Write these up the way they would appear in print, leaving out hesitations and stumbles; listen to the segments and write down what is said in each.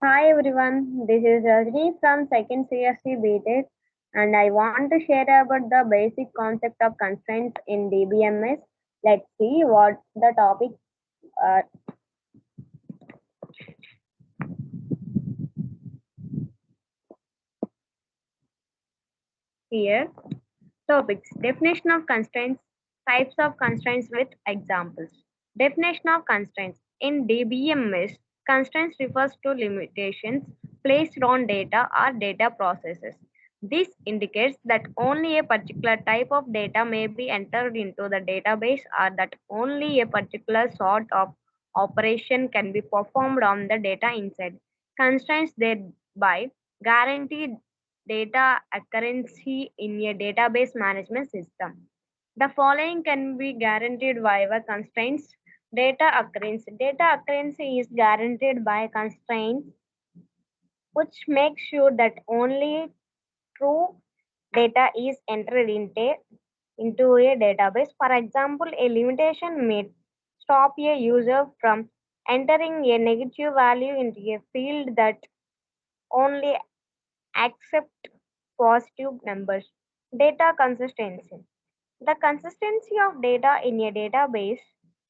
Hi everyone, this is Rajni from second CSC BTech and I want to share about the basic concept of constraints in DBMS. Let's see what the topic are here. Topics: Definition of constraints, types of constraints with examples. Definition of constraints. In DBMS, constraints refers to limitations placed on data or data processes. This indicates that only a particular type of data may be entered into the database or that only a particular sort of operation can be performed on the data inside. Constraints thereby guarantee data accuracy in a database management system. The following can be guaranteed via constraints. Data accuracy. Data accuracy is guaranteed by constraints which make sure that only true data is entered into a database. For example, a limitation may stop a user from entering a negative value into a field that only accept positive numbers. Data consistency. The consistency of data in a database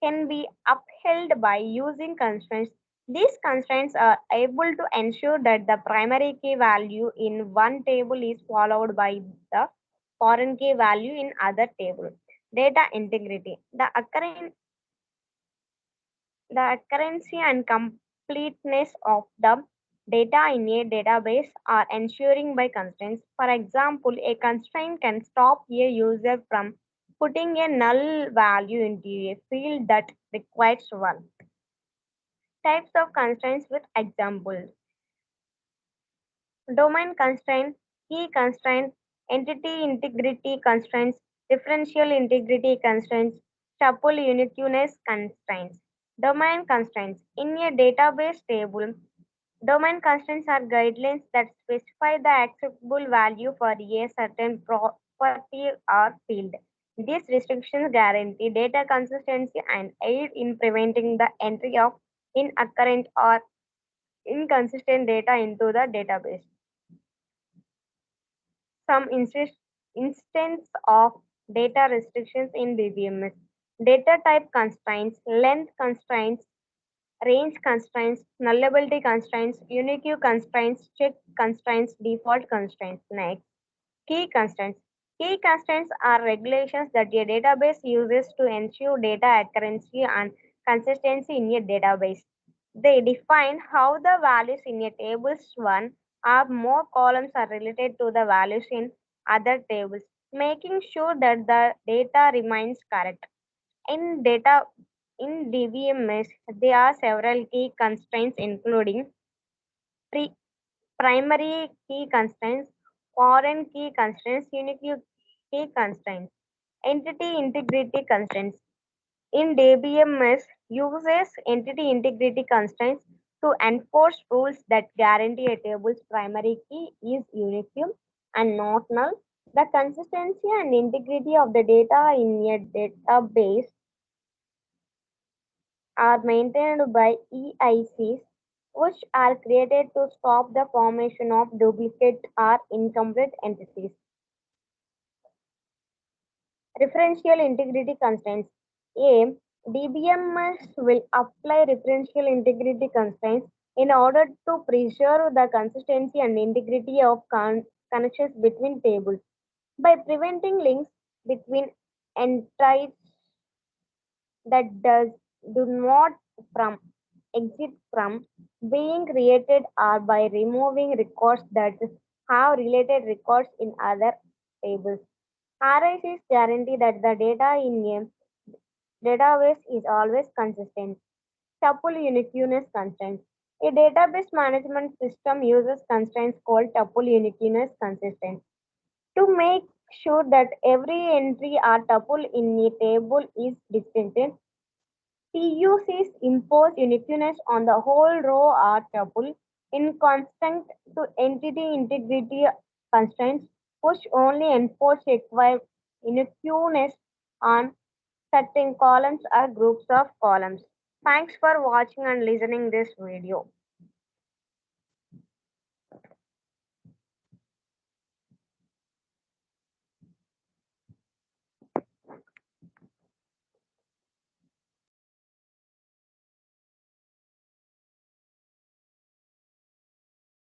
can be upheld by using constraints. These constraints are able to ensure that the primary key value in one table is followed by the foreign key value in other table. Data integrity. The accuracy and completeness of the data in a database are ensuring by constraints. For example, a constraint can stop a user from putting a null value into a field that requires one. Types of constraints with examples: domain constraint, key constraint, entity integrity constraints, differential integrity constraints, tuple uniqueness constraints. Domain constraints. In a database table, domain constraints are guidelines that specify the acceptable value for a certain property or field. These restrictions guarantee data consistency and aid in preventing the entry of inaccurate or inconsistent data into the database. Some instance of data restrictions in DBMS. Data type constraints, length constraints, range constraints, nullability constraints, unique constraints, check constraints, default constraints. Next, key constraints. Key constraints are regulations that a database uses to ensure data accuracy and consistency in a database. They define how the values in a table's one or more columns are related to the values in other tables, making sure that the data remains correct. In data in DBMS, there are several key constraints including pre- primary key constraints, foreign key constraints, unique key constraints, entity integrity constraints. In DBMS, uses entity integrity constraints to enforce rules that guarantee a table's primary key is unique and not null. The consistency and integrity of the data in a database are maintained by EICs, which are created to stop the formation of duplicate or incomplete entities. Referential integrity constraints. A DBMS will apply referential integrity constraints in order to preserve the consistency and integrity of connections between tables by preventing links between entities that do not from exit from being created or by removing records that have related records in other tables. RICs guarantee that the data in a database is always consistent. Tuple uniqueness constraints. A database management system uses constraints called tuple uniqueness constraints to make sure that every entry or tuple in a table is distinct. TUCs impose uniqueness on the whole row or tuple in constant to entity integrity constraints, which only enforce uniqueness on certain columns or groups of columns. Thanks for watching and listening this video.